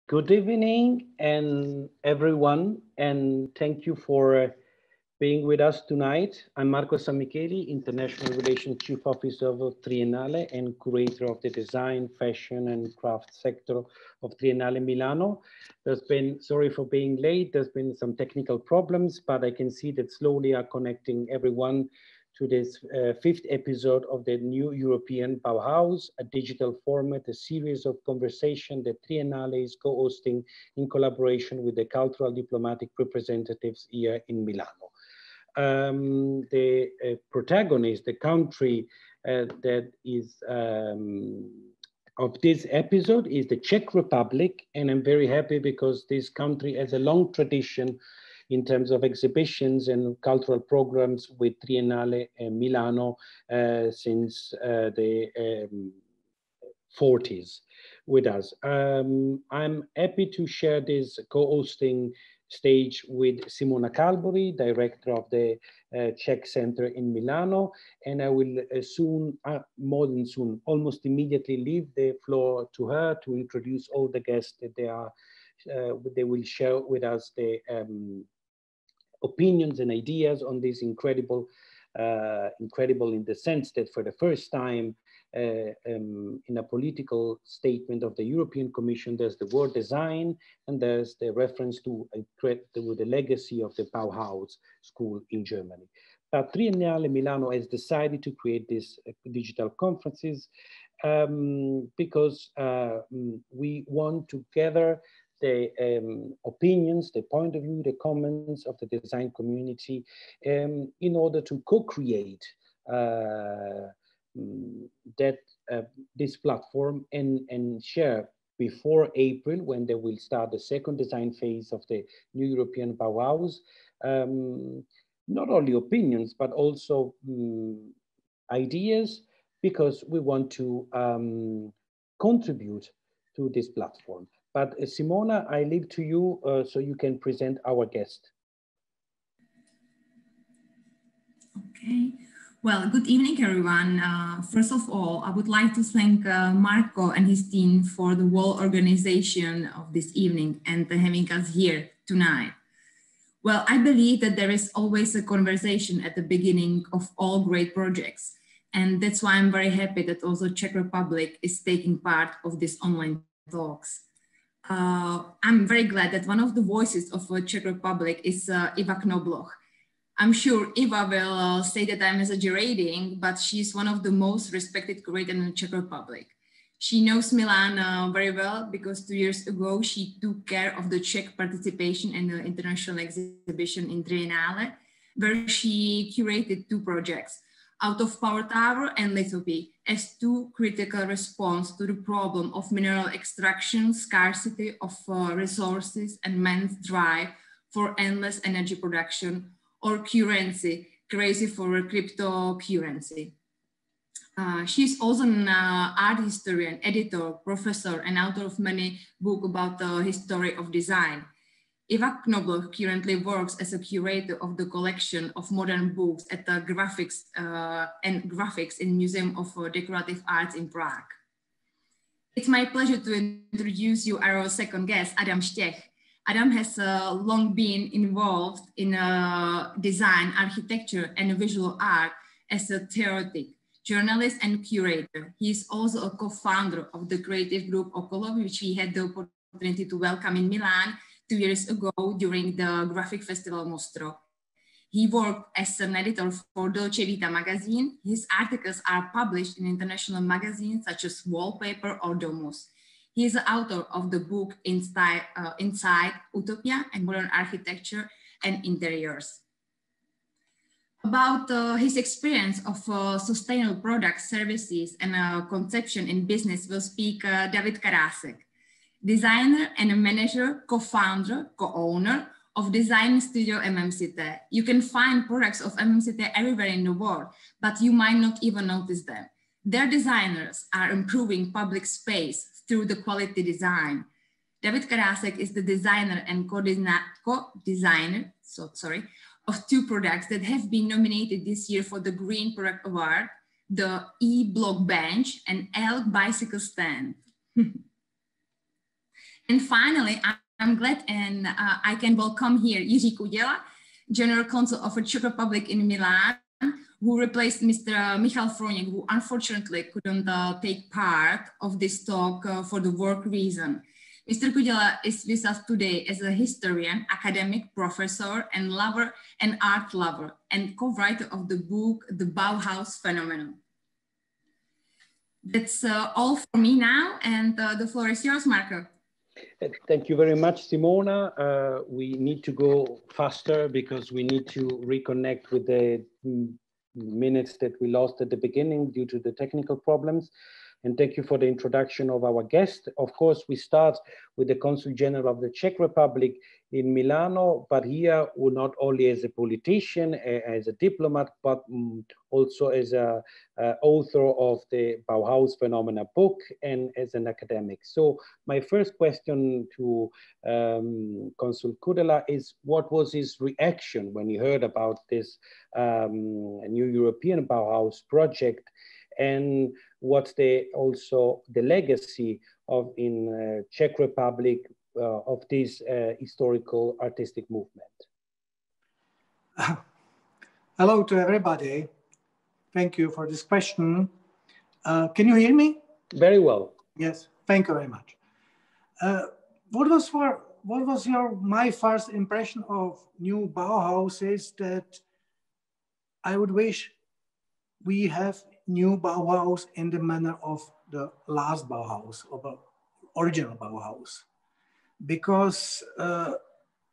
Good evening, and everyone, and thank you for being with us tonight. I'm Marco Sammicheli, International Relations Chief Officer of Triennale and Curator of the Design, Fashion and Craft sector of Triennale Milano. Sorry for being late, there's been some technical problems, but I can see that slowly are connecting everyone to this fifth episode of the new European Bauhaus, a digital format, a series of conversation that Triennale is co-hosting in collaboration with the cultural diplomatic representatives here in Milano. The protagonist, the country that is of this episode is the Czech Republic, and I'm very happy because this country has a long tradition in terms of exhibitions and cultural programs with Triennale Milano since the 40s with us. I'm happy to share this co-hosting stage with Simona Calburi, director of the Czech Center in Milano, and I will more than soon, almost immediately leave the floor to her to introduce all the guests that they will share with us the opinions and ideas on this incredible in the sense that for the first time in a political statement of the European Commission, there's the word design and there's the reference to the legacy of the Bauhaus school in Germany. But Triennale Milano has decided to create these digital conferences because we want to gather the opinions, the point of view, the comments of the design community in order to co-create this platform and share before April, when they will start the second design phase of the new European Bauhaus, not only opinions, but also ideas, because we want to contribute to this platform. But Simona, I leave to you so you can present our guest. Okay. Well, good evening, everyone. First of all, I would like to thank Marco and his team for the whole organization of this evening and having us here tonight. Well, I believe that there is always a conversation at the beginning of all great projects. And that's why I'm very happy that also Czech Republic is taking part of these online talks. I'm very glad that one of the voices of Czech Republic is Iva Knobloch. I'm sure Iva will say that I'm exaggerating, but she's one of the most respected curators in the Czech Republic. She knows Milan very well because 2 years ago, she took care of the Czech participation in the international exhibition in Triennale, where she curated 2 projects, Out of Power Tower and Lithopy, as 2 critical response to the problem of mineral extraction, scarcity of resources, and man's drive for endless energy production, or currency, crazy for cryptocurrency. She's also an art historian, editor, professor, and author of many books about the history of design. Iva Knobloch currently works as a curator of the collection of modern books at the graphics in Museum of Decorative Arts in Prague. It's my pleasure to introduce you our second guest, Adam Štech. Adam has long been involved in design, architecture, and visual art as a theoretic, journalist, and curator. He is also a co-founder of the creative group Okolo, which we had the opportunity to welcome in Milan 2 years ago during the graphic festival Mostro. He worked as an editor for Dolce Vita magazine. His articles are published in international magazines such as Wallpaper or Domus. He is the author of the book Inside Utopia and Modern Architecture and Interiors. About his experience of sustainable products, services, and conception in business will speak David Karásek, designer and a manager, co-founder, co-owner of design studio MMCT. You can find products of MMCT everywhere in the world, but you might not even notice them. Their designers are improving public space through the quality design. David Karásek is the designer and co-designer of 2 products that have been nominated this year for the Green Product Award, the E-Block Bench and Elk Bicycle Stand. And finally, I'm glad and I can welcome here Jiří Kudela, General Counsel of the Czech Republic in Milan, who replaced Mr. Michal Froněk, who unfortunately couldn't take part of this talk for the work reason. Mr. Kudela is with us today as a historian, academic, professor, and lover, and art lover, and co-writer of the book, The Bauhaus Phenomenon. That's all for me now, and the floor is yours, Marco. Thank you very much, Simona. We need to go faster because we need to reconnect with the minutes that we lost at the beginning due to the technical problems. And thank you for the introduction of our guest. Of course, we start with the Consul General of the Czech Republic in Milano, but here not only as a politician, as a diplomat, but also as an author of the Bauhaus Phenomena book and as an academic. So my first question to Consul Kudela is, what was his reaction when he heard about this new European Bauhaus project? And what's also the legacy of in Czech Republic of this historical artistic movement? Hello to everybody. Thank you for this question. Can you hear me? Very well. Yes, thank you very much. What was my first impression of new Bauhaus is that I would wish we have new Bauhaus in the manner of the last Bauhaus, or the original Bauhaus. Because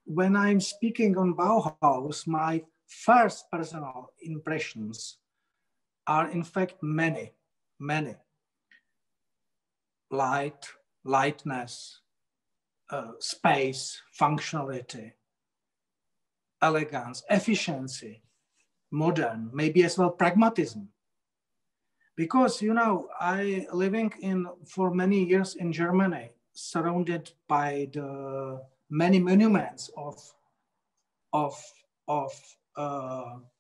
when I'm speaking on Bauhaus, my first personal impressions are in fact many. Lightness, space, functionality, elegance, efficiency, modern, maybe as well pragmatism. Because, you know, I living for many years in Germany, surrounded by the many monuments of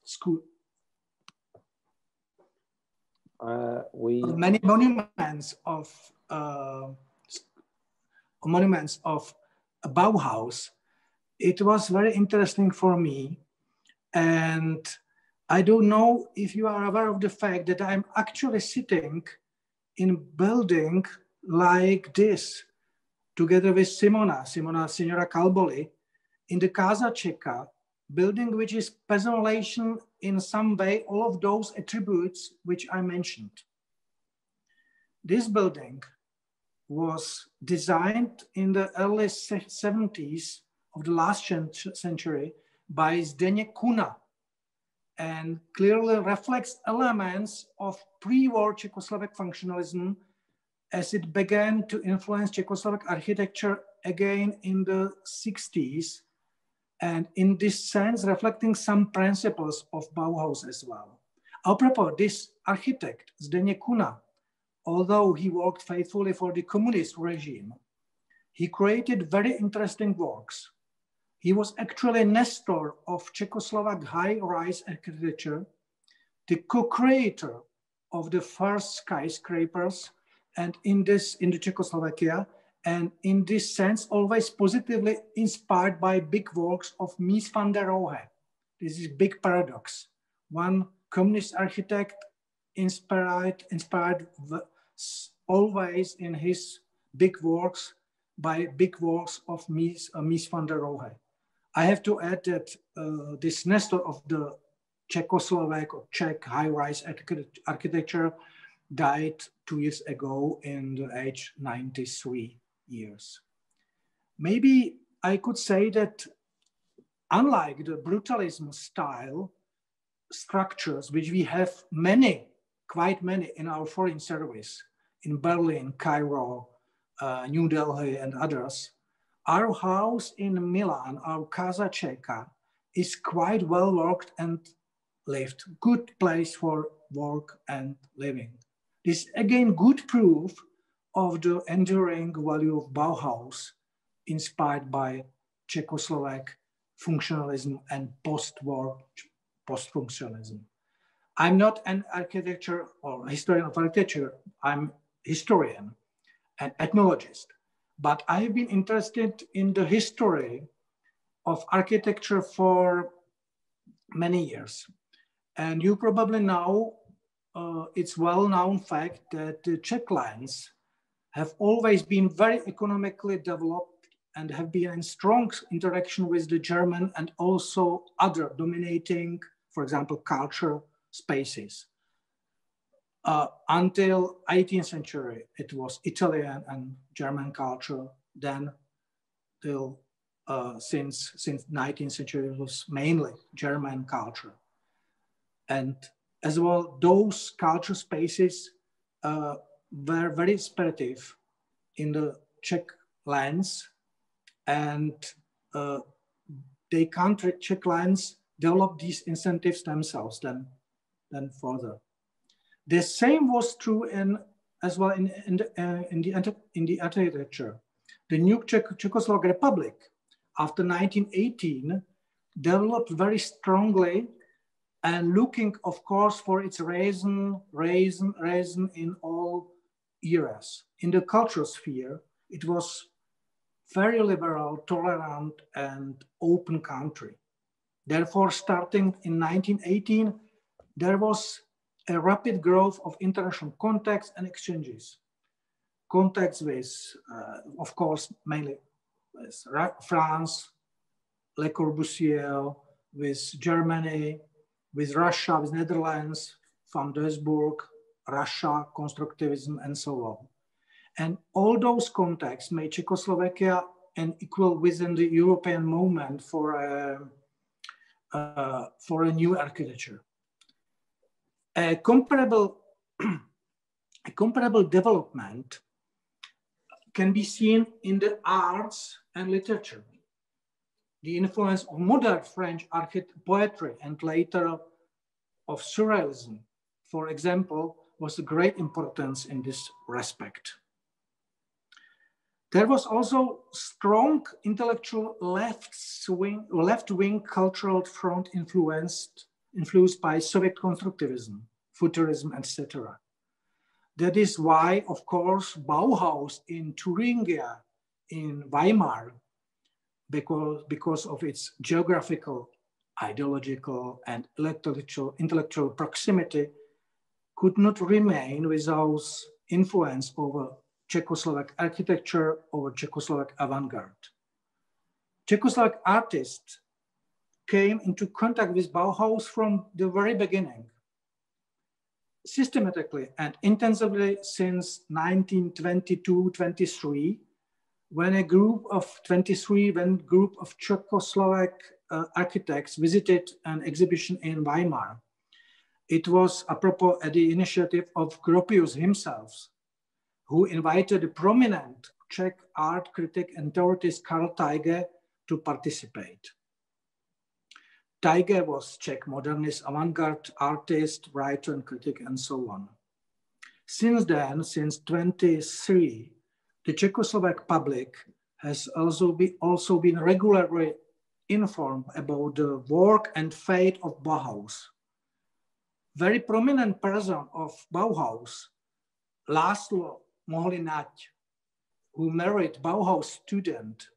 school. Many monuments of Bauhaus. It was very interesting for me, and I don't know if you are aware of the fact that I'm actually sitting in a building like this, together with Signora Calboli, in the Casa Čeka, building which is personalization in some way, all of those attributes which I mentioned. This building was designed in the early 70s of the last century by Zdeněk Kuna, and clearly reflects elements of pre-war Czechoslovak functionalism as it began to influence Czechoslovak architecture again in the 60s, and in this sense reflecting some principles of Bauhaus as well. Apropos, this architect, Zdeněk Kuna, although he worked faithfully for the communist regime, he created very interesting works. He was actually a nestor of Czechoslovak high-rise architecture, the co-creator of the first skyscrapers, and in the Czechoslovakia, and in this sense, always positively inspired by big works of Mies van der Rohe. This is a big paradox. One communist architect inspired always in his big works by big works of Mies van der Rohe. I have to add that this nestor of the Czechoslovak or Czech high-rise architecture died 2 years ago in the age 93 years. Maybe I could say that unlike the brutalism style structures, which we have quite many in our foreign service, in Berlin, Cairo, New Delhi, and others, our house in Milan, our Casa Čeka, is quite well worked and lived. Good place for work and living. This again good proof of the enduring value of Bauhaus, inspired by Czechoslovak functionalism and post-war post-functionalism. I'm not an architecture or historian of architecture. I'm historian and ethnologist. but I've been interested in the history of architecture for many years. And you probably know, it's well-known fact that the Czech lands have always been very economically developed and have been in strong interaction with the German and also other dominating, for example, culture spaces. Until 18th century, it was Italian and German culture. Then till since 19th century, it was mainly German culture. And as well, those culture spaces were very inspirative in the Czech lands, and Czech lands developed these incentives themselves then further. The same was true as well in the architecture. The new Czechoslovak Republic after 1918 developed very strongly and looking, of course, for its reason in all eras. In the cultural sphere, it was very liberal, tolerant, and open country. Therefore, starting in 1918, there was a rapid growth of international contacts and exchanges. Contacts with, of course, mainly with France, Le Corbusier, with Germany, with Russia, with Netherlands, van Duisburg, Russia, constructivism, and so on. And all those contacts made Czechoslovakia an equal within the European movement for a new architecture. A comparable development can be seen in the arts and literature. The influence of modern French poetry and later of Surrealism, for example, was of great importance in this respect. There was also strong intellectual left-wing cultural front influenced by Soviet constructivism, futurism, etc. That is why, of course, Bauhaus in Thuringia, in Weimar, because of its geographical, ideological, and intellectual proximity, could not remain without influence over Czechoslovak architecture, over Czechoslovak avant-garde. Czechoslovak artists came into contact with Bauhaus from the very beginning, systematically and intensively since 1922-23, when a group of Czechoslovak architects visited an exhibition in Weimar. It was apropos at the initiative of Gropius himself, who invited a prominent Czech art critic and theorist Karl Teige to participate. Teige was Czech modernist avant-garde artist, writer, and critic, and so on. Since then, since 23, the Czechoslovak public has also been regularly informed about the work and fate of Bauhaus. Very prominent person of Bauhaus, László Moholy-Nagy, who married Bauhaus student,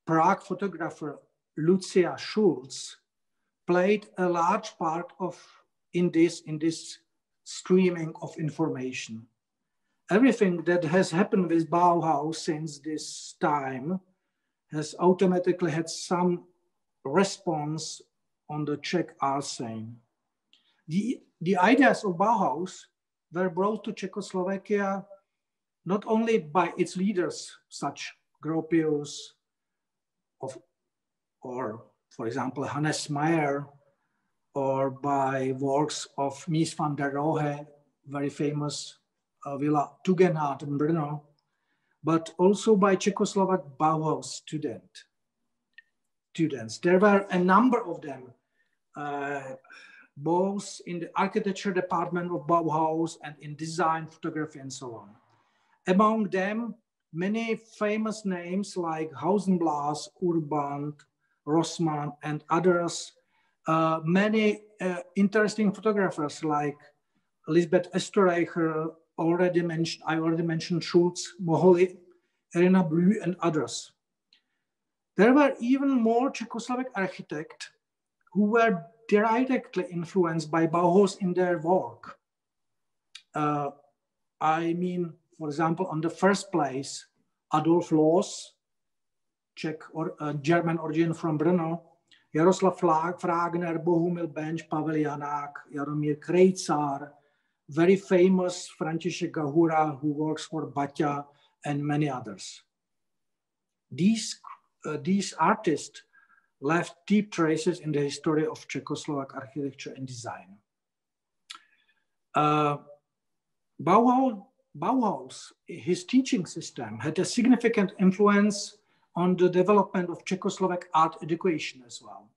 Prague photographer Lucia Schulz, played a large part in this streaming of information. Everything that has happened with Bauhaus since this time has automatically had some response on the Czech art scene. The ideas of Bauhaus were brought to Czechoslovakia not only by its leaders, such Gropius, or for example, Hannes Meyer, or by works of Mies van der Rohe, very famous Villa Tugendhat in Brno, but also by Czechoslovak Bauhaus students. There were a number of them, both in the architecture department of Bauhaus and in design, photography, and so on. Among them, many famous names like Hausenblas, Urban, Rossmann, and others. Many interesting photographers like Lisbeth Österreicher, I already mentioned Schulz, Moholy, Irina Blü, and others. There were even more Czechoslovak architects who were directly influenced by Bauhaus in their work. I mean, for example, on the first place, Adolf Loos, Czech or German origin from Brno, Jaroslav Fragner, Bohumil Bench, Pavel Janák, Jaromír Krejcar, very famous František Gahura, who works for Baťa, and many others. These artists left deep traces in the history of Czechoslovak architecture and design. Bauhaus, his teaching system, had a significant influence on the development of Czechoslovak art education as well.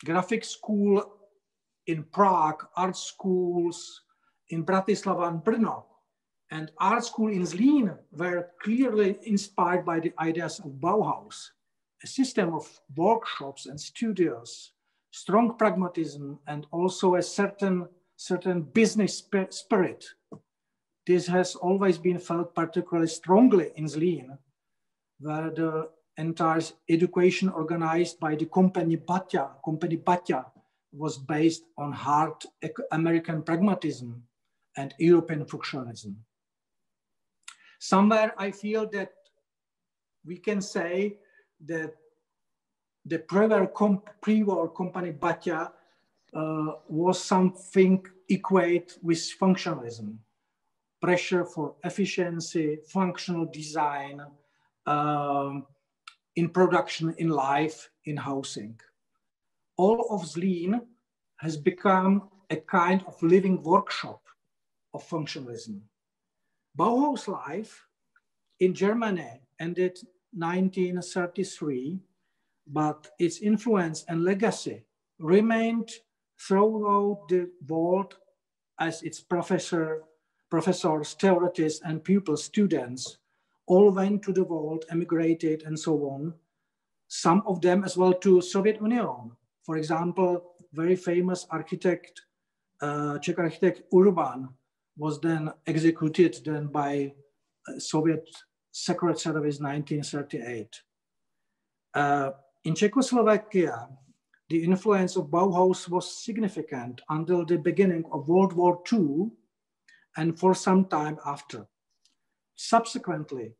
Graphic school in Prague, art schools in Bratislava and Brno, and art school in Zlín were clearly inspired by the ideas of Bauhaus, a system of workshops and studios, strong pragmatism, and also a certain business spirit. This has always been felt particularly strongly in Zlín, where the entire education organized by the company Baťa was based on hard American pragmatism and European functionalism. Somewhere I feel that we can say that the pre-war company Baťa was something equate with functionalism, pressure for efficiency, functional design, in production, in life, in housing. All of Zlín has become a kind of living workshop of functionalism. Bauhaus life in Germany ended 1933, but its influence and legacy remained throughout the world as its professors, theorists, and pupils, students all went to the world, emigrated, and so on. Some of them as well to Soviet Union. For example, very famous architect, Czech architect Urban, was then executed then by Soviet Secret Service 1938. In Czechoslovakia, the influence of Bauhaus was significant until the beginning of World War II and for some time after. Subsequently,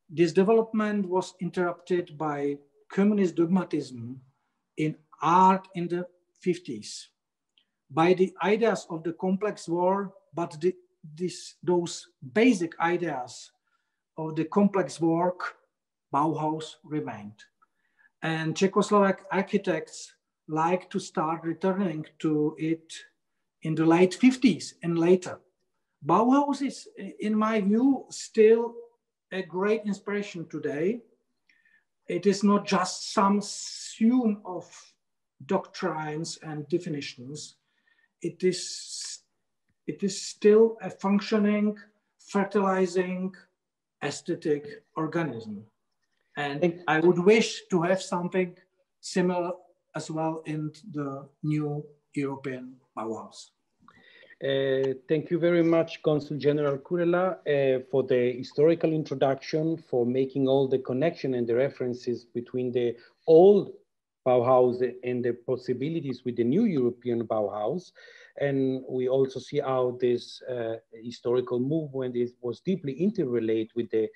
this development was interrupted by communist dogmatism in art in the 50s, by the ideas of the complex war, but those basic ideas of the complex work, Bauhaus remained. And Czechoslovak architects like to start returning to it in the late 50s and later. Bauhaus is, in my view, still a great inspiration today. It is not just some sum of doctrines and definitions. It is still a functioning, fertilizing, aesthetic organism. And I would wish to have something similar as well in the new European Bauhaus. Thank you very much, Consul General Kurela, for the historical introduction, for making all the connection and the references between the old Bauhaus and the possibilities with the new European Bauhaus. And we also see how this historical movement was deeply interrelated with the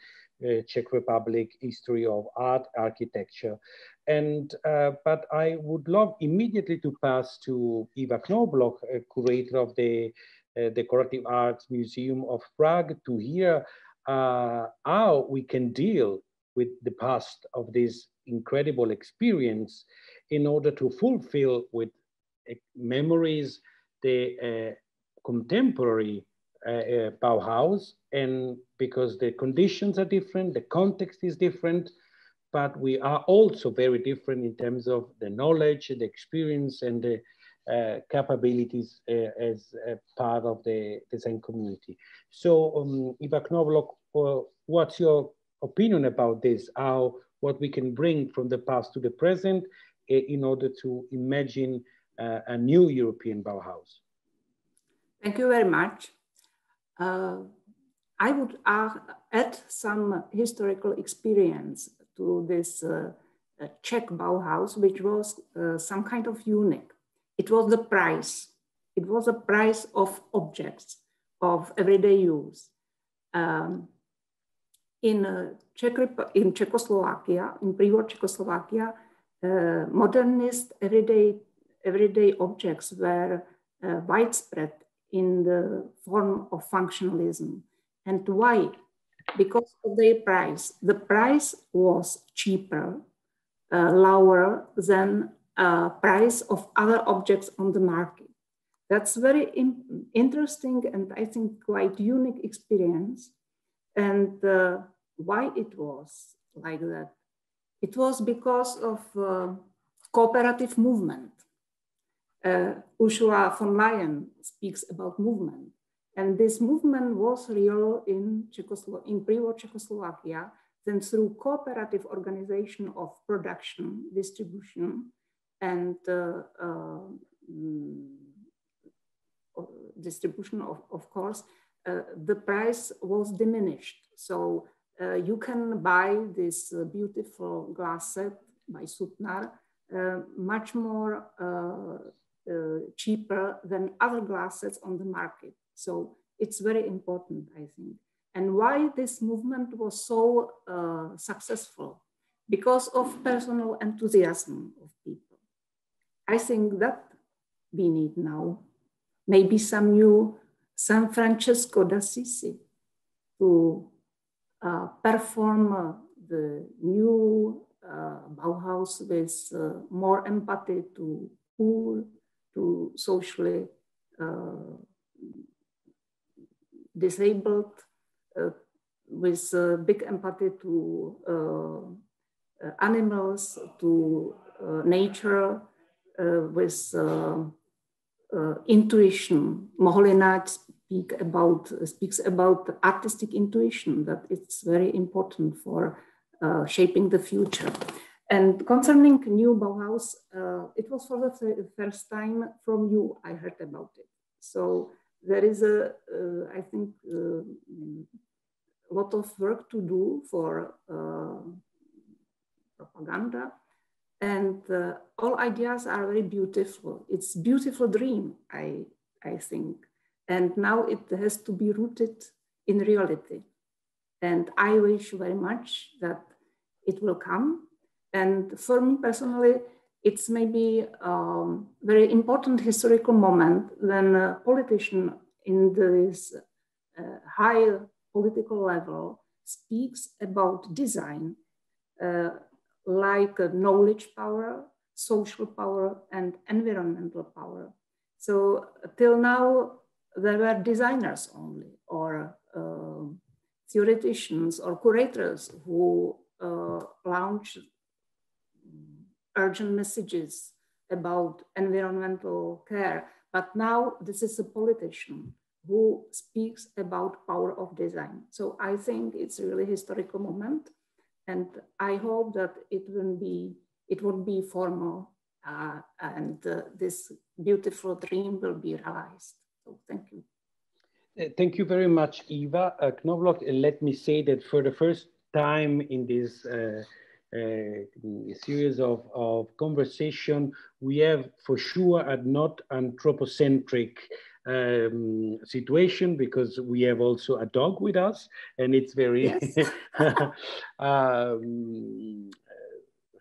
Czech Republic history of art, architecture. And, but I would love immediately to pass to Eva Knobloch, curator of the Decorative Arts Museum of Prague, to hear how we can deal with the past of this incredible experience in order to fulfill with memories the contemporary Bauhaus, and because the conditions are different, the context is different, but we are also very different in terms of the knowledge, the experience, and the capabilities as a part of the design community. So Eva Knobloch, what's your opinion about this? What we can bring from the past to the present in order to imagine a new European Bauhaus? Thank you very much. I would add some historical experience to this Czech Bauhaus, which was some kind of unique. It was the price. It was a price of objects of everyday use. In Czechoslovakia, in pre-war Czechoslovakia, modernist everyday objects were widespread in the form of functionalism. And why? Because of their price. The price was cheaper, lower than price of other objects on the market. That's very interesting and I think quite unique experience. And why it was like that? It was because of cooperative movement. Ursula von Leyen speaks about movement. And this movement was real in pre-war Czechoslovakia, then through cooperative organization of production, distribution, and distribution, of course, the price was diminished. So you can buy this beautiful glass set by Sutnar much more cheaper than other glass sets on the market. So it's very important, I think. And why this movement was so successful? Because of personal enthusiasm of people. I think that we need now. Maybe some new San Francesco d'Assisi to perform the new Bauhaus with more empathy to poor, to socially disabled, with big empathy to animals, to nature, with intuition. Moholy-Nagy speaks about artistic intuition, that it's very important for shaping the future. And concerning new Bauhaus, it was for the first time from you I heard about it. So there is I think, a lot of work to do for propaganda. And all ideas are very beautiful. It's a beautiful dream, I think. And now it has to be rooted in reality. And I wish very much that it will come. And for me personally, it's maybe a very important historical moment when a politician in this high political level speaks about design like knowledge power, social power, and environmental power. So till now, there were designers only, or theoreticians or curators who launched urgent messages about environmental care. But now this is a politician who speaks about power of design. So I think it's a really historical moment. And I hope that it won't be formal and this beautiful dream will be realized. So thank you. Thank you very much, Eva Knobloch. Let me say that for the first time in this series of conversation, we have for sure a not anthropocentric situation, because we have also a dog with us, and it's very yes.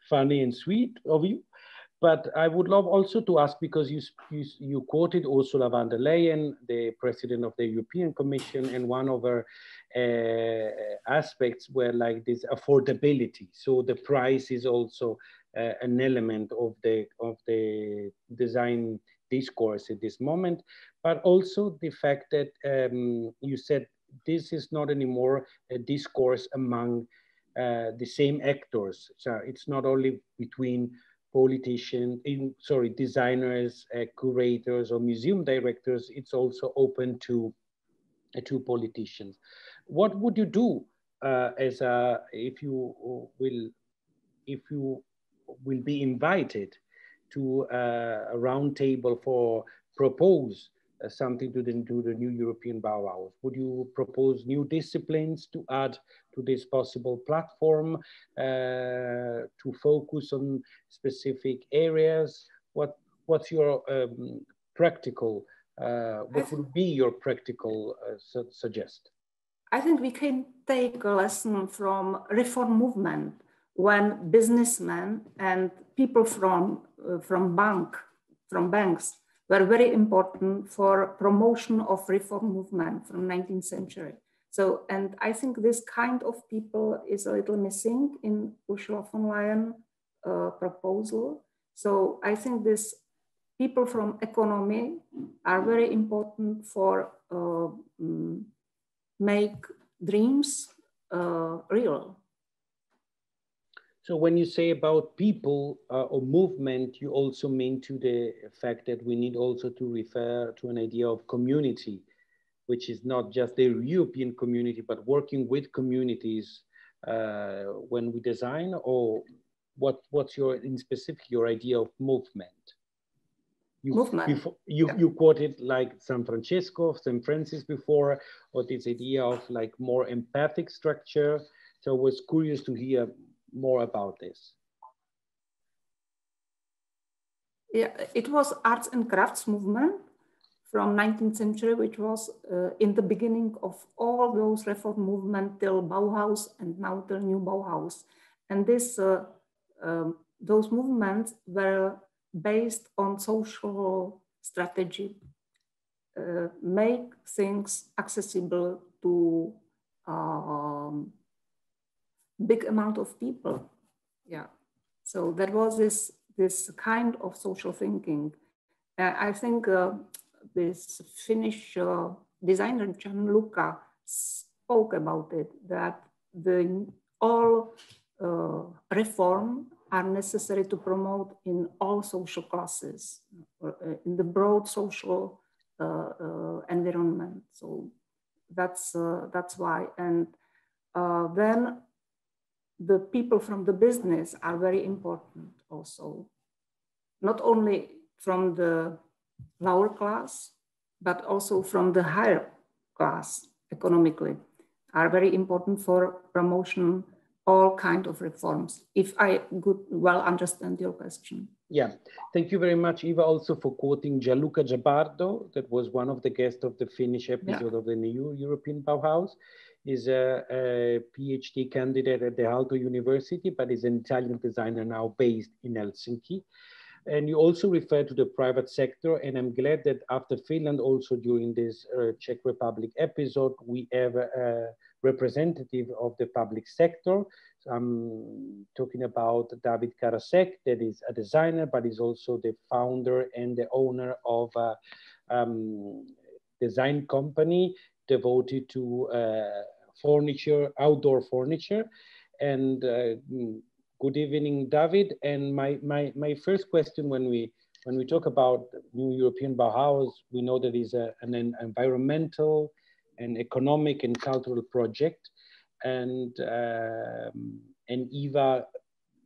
Funny and sweet of you. But I would love also to ask, because you quoted Ursula von der Leyen, the president of the European Commission, and one of her aspects were like this affordability. So the price is also an element of the design discourse at this moment, but also the fact that you said this is not anymore a discourse among the same actors. So it's not only between politicians, designers, curators, or museum directors. It's also open to politicians. What would you do if you will be invited to a roundtable for propose something to the new European Bauhaus? Would you propose new disciplines to add to this possible platform, to focus on specific areas? What's your practical, what would be your practical suggest? I think we can take a lesson from reform movement when businessmen and people from banks were very important for promotion of reform movement from 19th century. So, and I think this kind of people is a little missing in Ursula von Leyen proposal. So I think this people from economy are very important for make dreams real. So when you say about people or movement, you also mean to the fact that we need also to refer to an idea of community, which is not just the European community, but working with communities when we design, or what's your, in specific, your idea of movement? Movement. You quoted like San Francisco, St. Francis before, or this idea of like more empathic structure. So I was curious to hear more about this. Yeah, it was arts and crafts movement from 19th century, which was in the beginning of all those reform movements till Bauhaus and now till new Bauhaus. And this, those movements were based on social strategy, make things accessible to big amount of people. Yeah, so there was this kind of social thinking. I think this Finnish designer Gianluca spoke about it, that all reform are necessary to promote in all social classes, in the broad social environment. So that's why. And then the people from the business are very important also, not only from the lower class, but also from the higher class economically, are very important for promotion all kind of reforms, if I well understand your question. Yeah, thank you very much, Eva, also for quoting Gianluca Giabardo, that was one of the guests of the Finnish episode of the new European Bauhaus. Is a PhD candidate at the Aalto University, but is an Italian designer now based in Helsinki. And you also refer to the private sector, and I'm glad that after Finland, also during this Czech Republic episode, we have a representative of the public sector. So I'm talking about David Karasek, that is a designer, but is also the founder and the owner of a design company devoted to furniture, outdoor furniture. And good evening, David. And my first question when we talk about New European Bauhaus, we know that it's an environmental and economic and cultural project. And Eva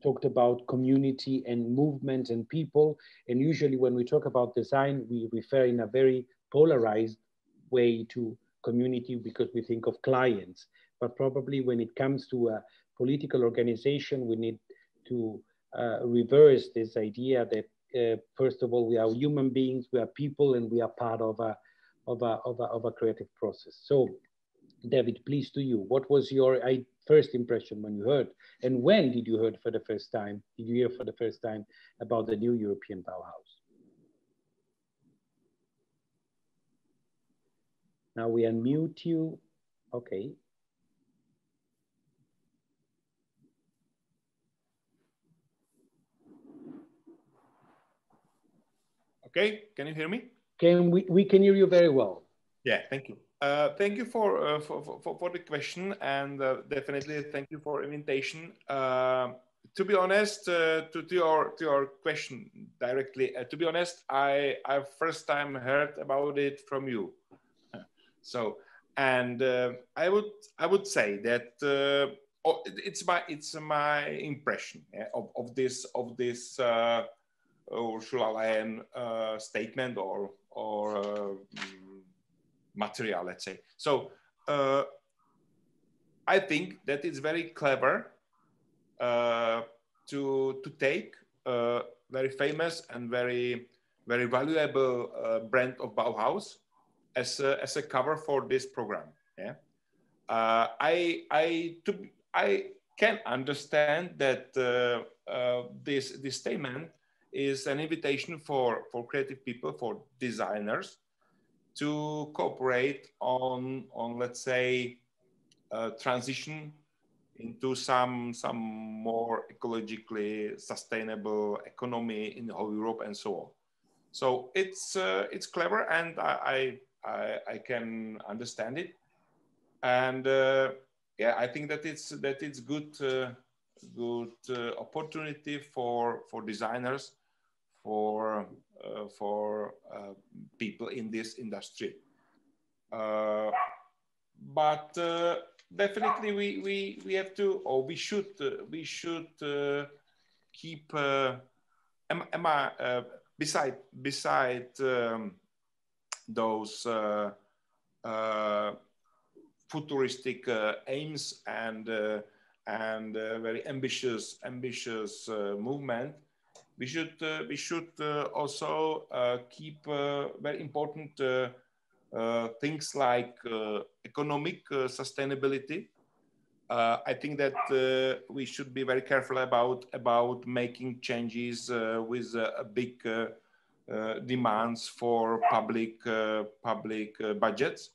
talked about community and movement and people. And usually when we talk about design, we refer in a very polarized way to community because we think of clients. But probably when it comes to a political organization, we need to reverse this idea that first of all, we are human beings, we are people, and we are part of a creative process. So, David, please to you, what was your first impression when you heard, and when did you hear for the first time? Did you hear for the first time about the new European Bauhaus? Now we unmute you. Okay. Okay, can you hear me? We can hear you very well. Yeah, thank you. Thank you for the question, and definitely thank you for invitation. To be honest, to your question directly, to be honest, I first time heard about it from you. So, and I would say that it's my impression of this Ursula Leyen statement or material, let's say. So I think that it's very clever to take very famous and very valuable brand of Bauhaus as a cover for this program. Yeah, I can understand that this statement is an invitation for creative people, for designers, to cooperate on let's say transition into some more ecologically sustainable economy in the whole Europe and so on. So it's clever, and I can understand it, and yeah, I think that it's good opportunity for designers, for people in this industry. But definitely we have to, or we should keep beside those futuristic aims and very ambitious movement. We should also keep very important things like economic sustainability. I think that we should be very careful about making changes with big demands for public budgets.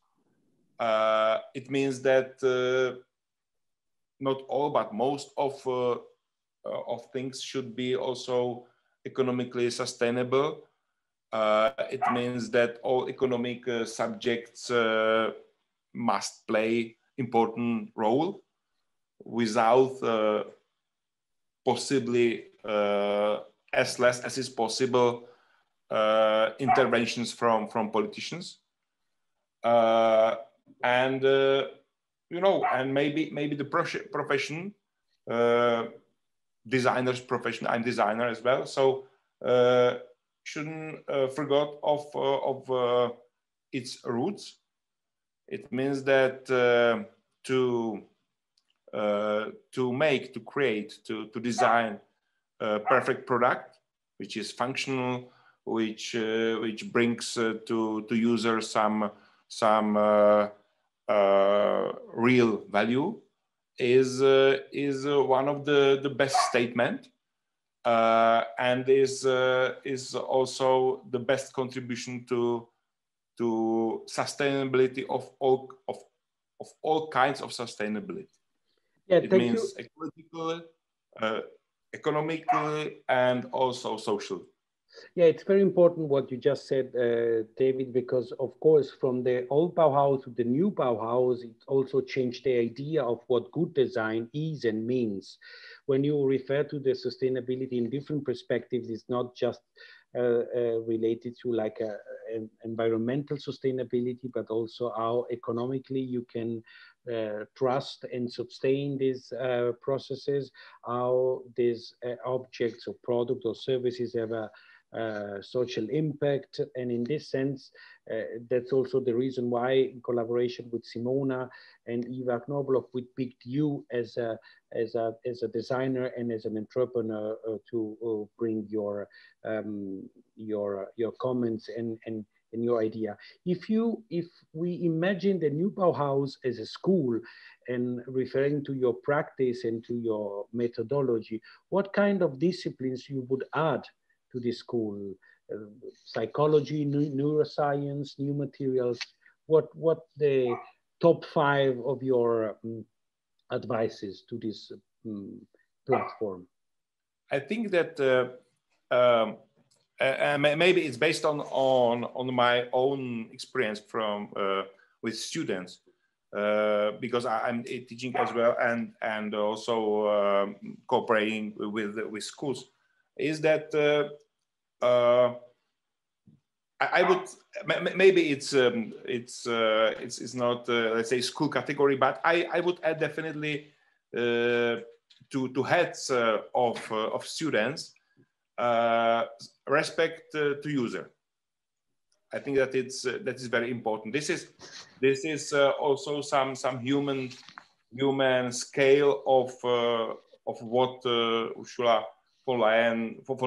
It means that not all, but most of things should be also economically sustainable. It means that all economic subjects must play important role without possibly as less as is possible interventions from politicians, and you know, and maybe the profession, designer's profession. I'm designer as well, so shouldn't forget of its roots. It means that to create, to design a perfect product, which is functional, which brings to users some real value, is one of the best statement, and is also the best contribution to sustainability of all kinds of sustainability. Yeah, it means ecological, economically, and also social. Yeah, it's very important what you just said, David, because of course, from the old Bauhaus to the new Bauhaus, it also changed the idea of what good design is and means. When you refer to the sustainability in different perspectives, it's not just related to like environmental sustainability, but also how economically you can trust and sustain these processes, how these objects or products or services have a social impact. And in this sense, that's also the reason why, in collaboration with Simona and Ivar Knobloch, we picked you as a designer and as an entrepreneur to bring your comments and your idea. If we imagine the new Bauhaus as a school, and referring to your practice and to your methodology, what kind of disciplines you would add to this school? Psychology, neuroscience, new materials? What the top 5 of your advices to this platform? I think that maybe it's based on my own experience from with students, because I'm teaching as well, and also cooperating with schools. Is that I would, maybe it's not let's say school category, but I would add definitely to heads of students respect to user. I think that that is very important. This is also some human scale of what Ursula von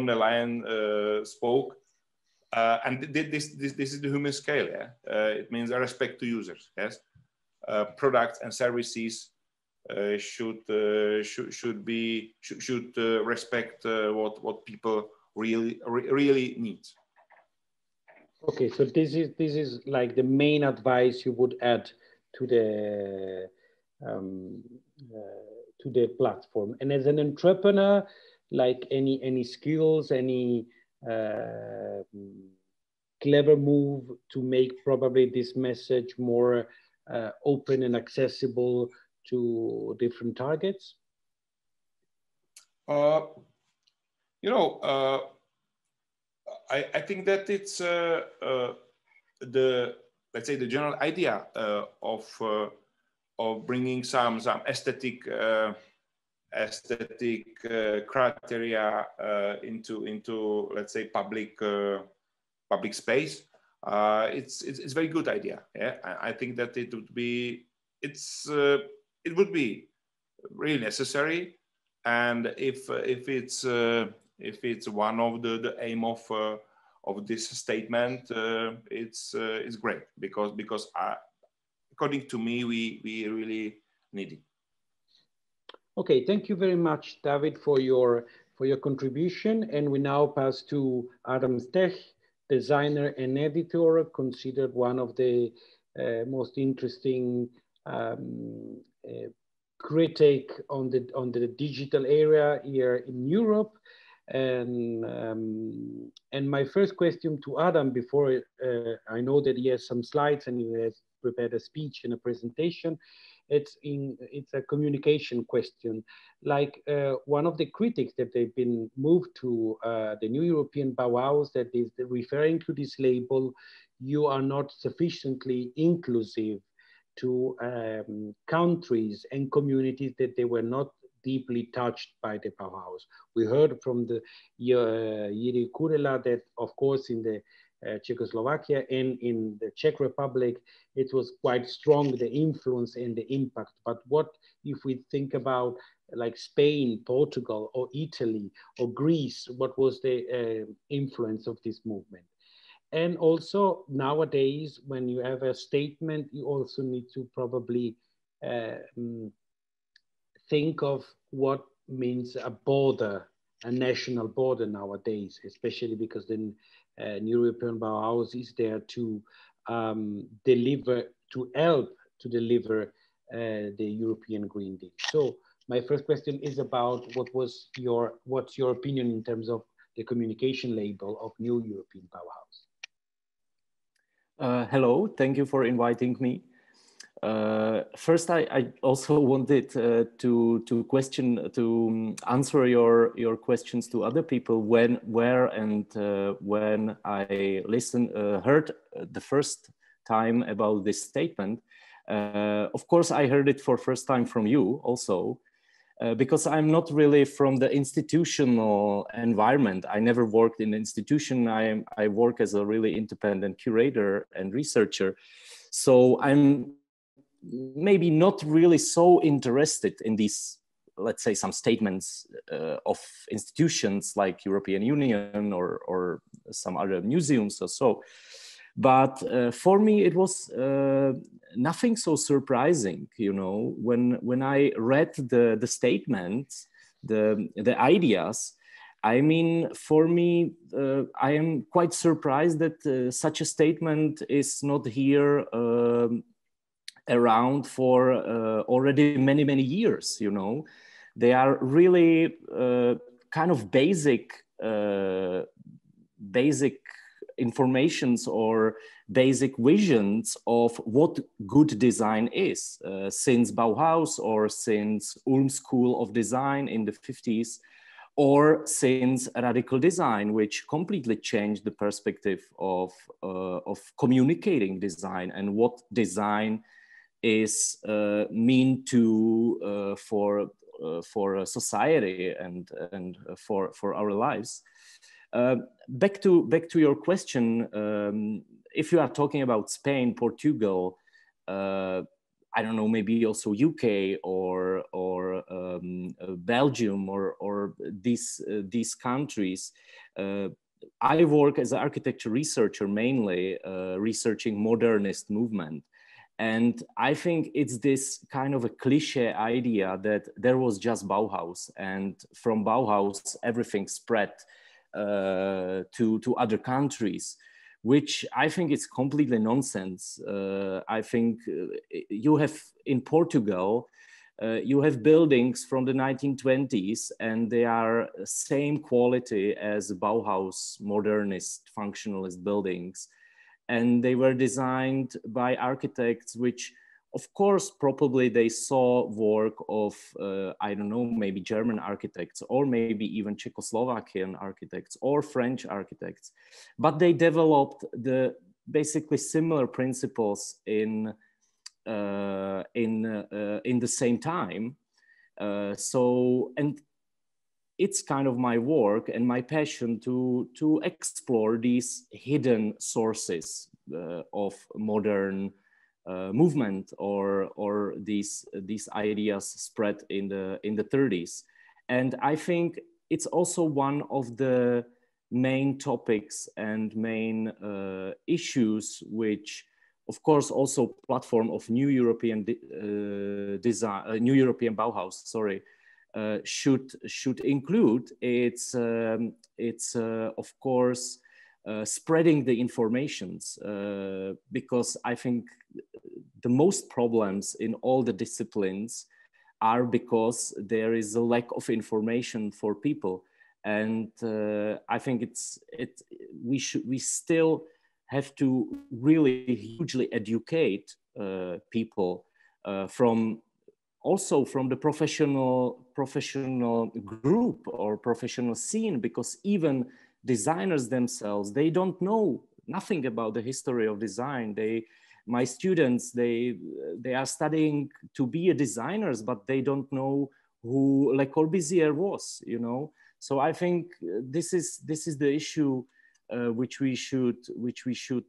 der Leyen spoke, and this is the human scale. Yeah, it means a respect to users. Yes, products and services should respect what people really need. Okay, so this is like the main advice you would add to the platform. And as an entrepreneur, like any skills, any clever move to make probably this message more open and accessible to different targets? You know, I think that it's let's say the general idea of bringing some aesthetic criteria into let's say public space. It's very good idea. Yeah, I think that it would be really necessary, and if it's one of the aim of this statement, it's great because according to me we really need it. Okay, thank you very much, David, for your contribution, and we now pass to Adam Stech, designer and editor, considered one of the most interesting critic on the digital area here in Europe. And my first question to Adam, before I know that he has some slides and he has prepared a speech and a presentation, it's a communication question. Like one of the critics that they've been moved to the new European Bauhaus, that is referring to this label, you are not sufficiently inclusive to countries and communities that they were not deeply touched by the Bauhaus. We heard from the Jiří Kurela that, of course, in the Czechoslovakia and in the Czech Republic, it was quite strong, the influence and the impact. But what if we think about like Spain, Portugal, or Italy, or Greece, what was the influence of this movement? And also nowadays, when you have a statement, you also need to probably think of what means a border, a national border nowadays, especially because the European Bauhaus is there to deliver, to help to deliver the European Green Deal. So my first question is about what's your opinion in terms of the communication label of New European Bauhaus? Hello, thank you for inviting me. First, I also wanted to answer your questions to other people when I heard the first time about this statement. Of course, I heard it for first time from you also, because I'm not really from the institutional environment. I never worked in an institution. I work as a really independent curator and researcher. So I'm maybe not really so interested in these, let's say, some statements of institutions like European Union or some other museums or so. But for me, it was nothing so surprising, you know, when I read the statements, the ideas. I mean, for me, I am quite surprised that such a statement is not here around for already many years, you know. They are really kind of basic informations or basic visions of what good design is. Since Bauhaus or since Ulm School of Design in the 50s, or since radical design, which completely changed the perspective of communicating design and what design is mean to for society and for our lives. Back to your question, if you are talking about Spain, Portugal, I don't know, maybe also UK or Belgium or these countries. I work as an architecture researcher, mainly researching modernist movement. And I think it's this kind of a cliche idea that there was just Bauhaus, and from Bauhaus, everything spread to other countries, which I think is completely nonsense. I think you have in Portugal, you have buildings from the 1920s, and they are same quality as Bauhaus modernist functionalist buildings. And they were designed by architects, which of course, probably they saw work of, I don't know, maybe German architects, or maybe even Czechoslovakian architects or French architects, but they developed the basically similar principles in the same time. And it's kind of my work and my passion to explore these hidden sources of modern movement or these ideas spread in the 30s. And I think it's also one of the main topics and main issues which, of course, also platform of New European design, New European Bauhaus, sorry, should include. It's of course spreading the informations, because I think the most problems in all the disciplines are because there is a lack of information for people. And I think we still have to really hugely educate people also from the professional group or professional scene, because even designers themselves, they don't know nothing about the history of design. My students, they are studying to be a designers, but they don't know who Le Corbusier was, you know. So I think this is the issue which we should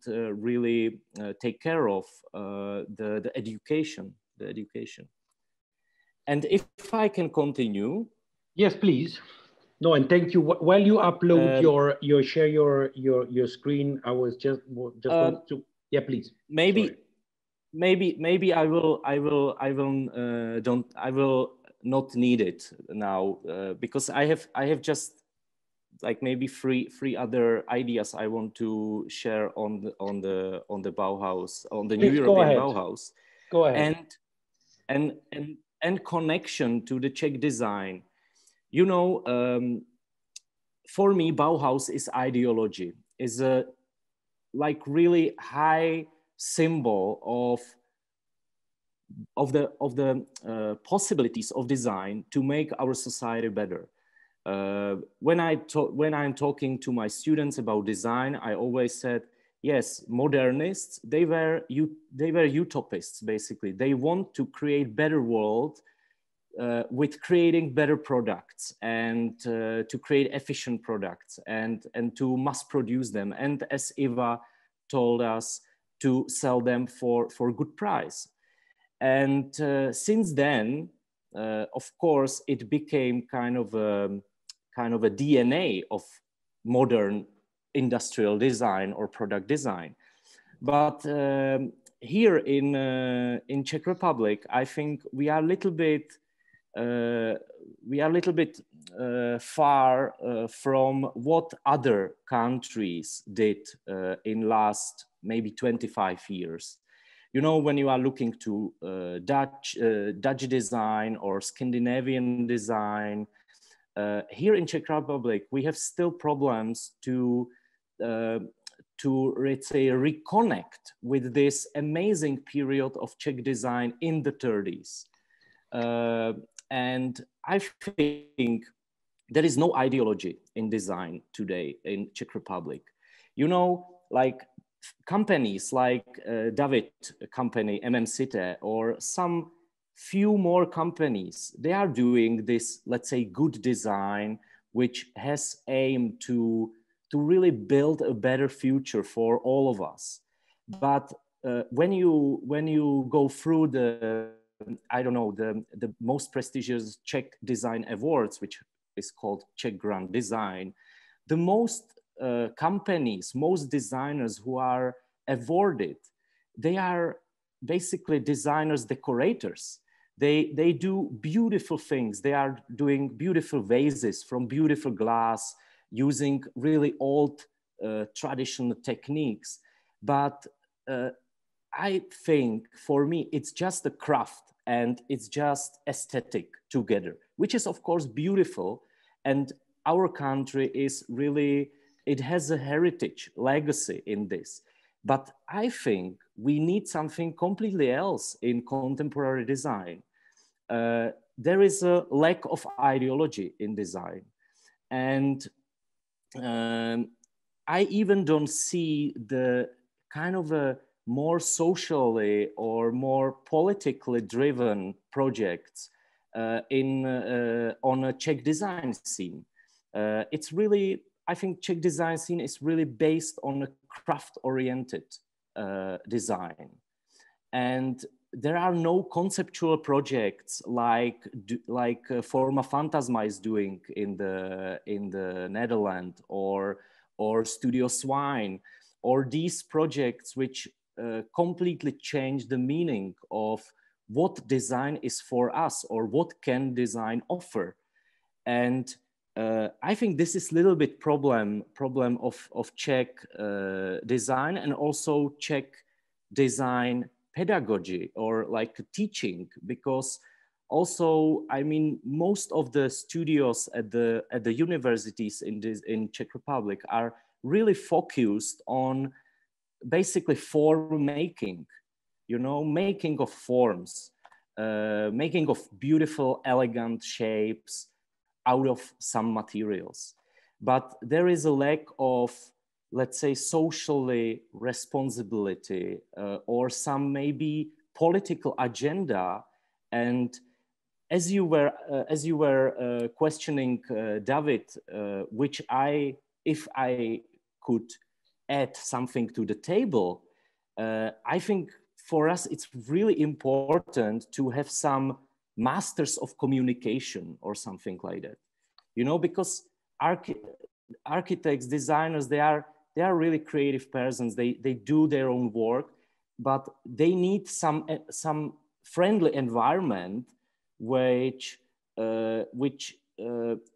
really take care of, the education. And if I can continue. Yes, please. No, and thank you. While you upload share your screen, I was just want to, yeah, please. Maybe I will not need it now, because I have just like maybe three other ideas I want to share on the Bauhaus, on the New European Bauhaus. Go ahead. And connection to the Czech design. You know, for me, Bauhaus is ideology, is a like really high symbol of the possibilities of design to make our society better. When I'm talking to my students about design, I always said, yes, modernists, they were utopists, basically. They want to create better world with creating better products and to create efficient products and to mass produce them. And as Eva told us, to sell them for good price. And since then, of course, it became kind of a DNA of modern industrial design or product design. But here in Czech Republic, I think we are a little bit far from what other countries did in last maybe 25 years. You know, when you are looking to Dutch design or Scandinavian design, here in Czech Republic, we have still problems to let's say reconnect with this amazing period of Czech design in the 30s. And I think there is no ideology in design today in Czech Republic. You know, like companies like David company, MM-Cité, or some few more companies, they are doing this, let's say, good design, which has aimed to to really build a better future for all of us. But when you go through the, I don't know, the most prestigious Czech design awards, which is called Czech Grand Design, the most companies, most designers who are awarded, they are basically designers, decorators. They do beautiful things. They are doing beautiful vases from beautiful glass, using really old traditional techniques. But I think for me, it's just a craft and it's just aesthetic together, which is of course beautiful. And our country is really, it has a heritage, legacy in this. But I think we need something completely else in contemporary design. There is a lack of ideology in design. And I even don't see the kind of a more socially or more politically driven projects on a Czech design scene. It's really, I think Czech design scene is really based on a craft-oriented design. And there are no conceptual projects like Forma Fantasma is doing in the Netherlands, or Studio Swine, or these projects which completely change the meaning of what design is for us, or what can design offer. And I think this is a little bit problem of Czech design, and also Czech design pedagogy, or like teaching, because also, I mean, most of the studios at the universities in Czech Republic are really focused on basically form making, you know, making of forms, making of beautiful, elegant shapes out of some materials. But there is a lack of, let's say, socially responsibility or some maybe political agenda. And as you were questioning David, which if I could add something to the table, I think for us it's really important to have some masters of communication or something like that, you know, because architects, designers, they are really creative persons. They do their own work, but they need some friendly environment which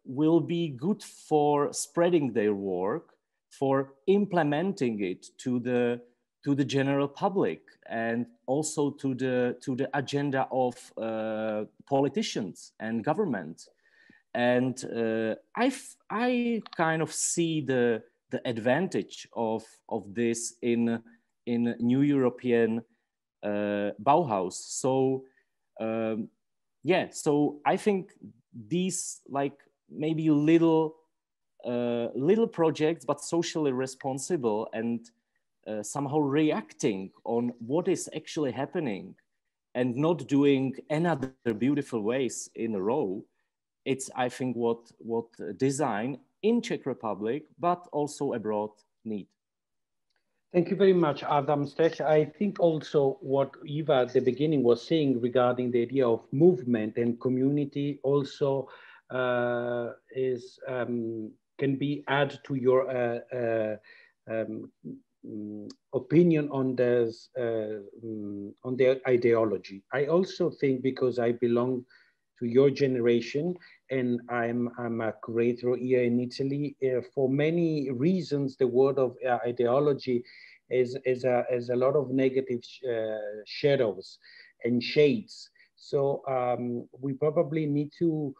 will be good for spreading their work, for implementing it to the general public, and also to the agenda of politicians and government. And I kind of see the advantage of this in new European Bauhaus. So yeah, so I think these like maybe little projects, but socially responsible and somehow reacting on what is actually happening and not doing another beautiful ways in a row. It's, I think, what design in Czech Republic, but also abroad need. Thank you very much, Adam Stech. I think also what Eva at the beginning was saying regarding the idea of movement and community also can be added to your opinion on this, on their ideology. I also think, because I belong to your generation, and I'm a curator here in Italy, for many reasons, the word of ideology is a lot of negative shadows and shades. So we probably need to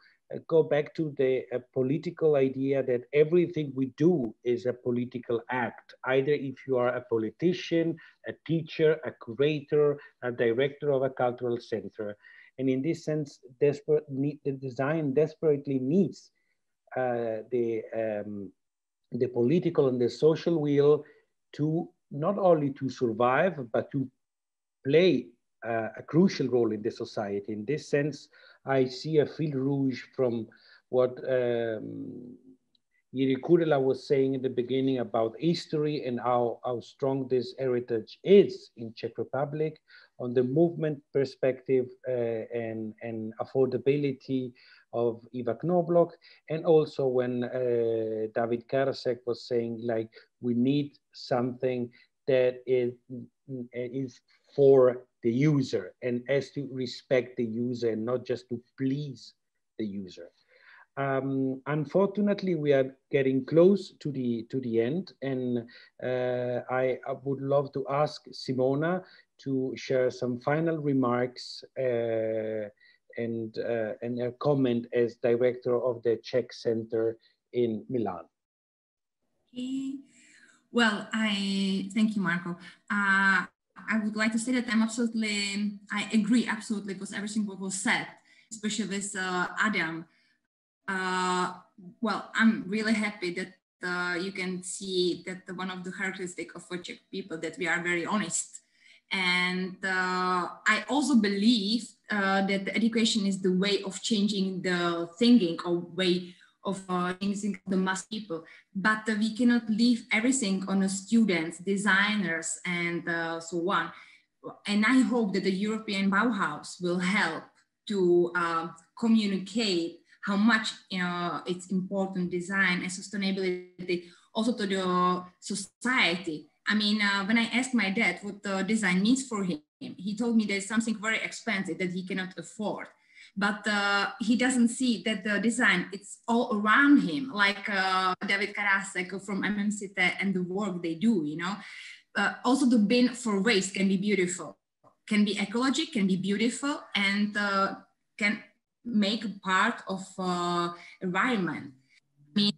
go back to the political idea that everything we do is a political act, either if you are a politician, a teacher, a curator, a director of a cultural center. And in this sense, the design desperately needs the political and the social will to not only to survive, but to play a crucial role in the society. In this sense, I see a fil rouge from what Jiri Kudela was saying in the beginning about history and how strong this heritage is in Czech Republic, on the movement perspective and affordability of Eva Knobloch, and also when David Karasek was saying like we need something that is for the user and has to respect the user and not just to please the user. Unfortunately, we are getting close to the end, and I would love to ask Simona to share some final remarks and a comment as director of the Czech Center in Milan. Okay. Well, thank you, Marco. I would like to say that I agree absolutely with everything what was said, especially with Adam. Well, I'm really happy that you can see that one of the characteristics of Czech people that we are very honest. And I also believe that the education is the way of changing the thinking or way of changing the mass people. But we cannot leave everything on the students, designers, and so on. And I hope that the European Bauhaus will help to communicate how much it's important design and sustainability also to the society. I mean, when I asked my dad what the design means for him, he told me there's something very expensive that he cannot afford. But he doesn't see that the design, it's all around him, like David Karasek from MMCT and the work they do, you know. Also the bin for waste can be beautiful, can be ecological, can be beautiful, and can make a part of environment. I mean,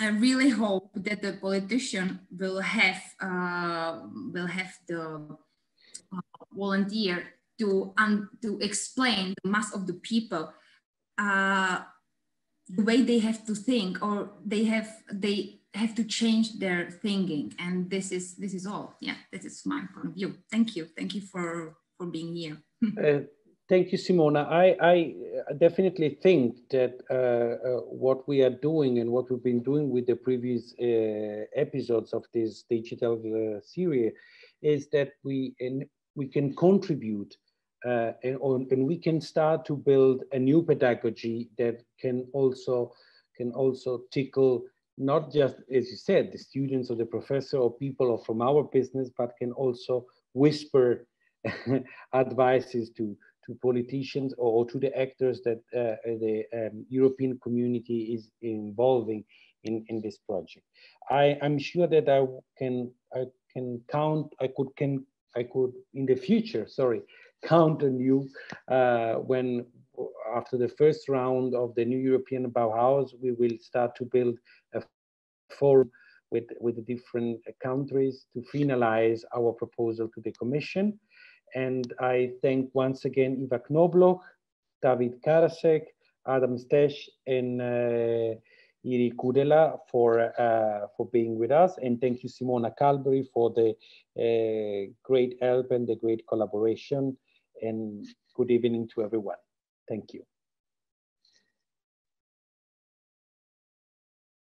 I really hope that the politician will have the volunteer to explain the mass of the people the way they have to think, or they have to change their thinking. And this is all. Yeah, this is my point of view. Thank you for being here. Thank you, Simona. I definitely think that what we are doing and what we've been doing with the previous episodes of this digital series is that we can contribute and we can start to build a new pedagogy that can also tickle not just, as you said, the students or the professor or people from our business, but can also whisper advices to politicians or to the actors that the European community is involving in this project. I'm sure that I could in the future, count on you when after the first round of the new European Bauhaus, we will start to build a forum with the different countries to finalize our proposal to the Commission. And I thank once again Eva Knobloch, David Karasek, Adam Stesch, and Jiri Kudela for being with us. And thank you, Simona Calbury, for the great help and the great collaboration. And good evening to everyone. Thank you.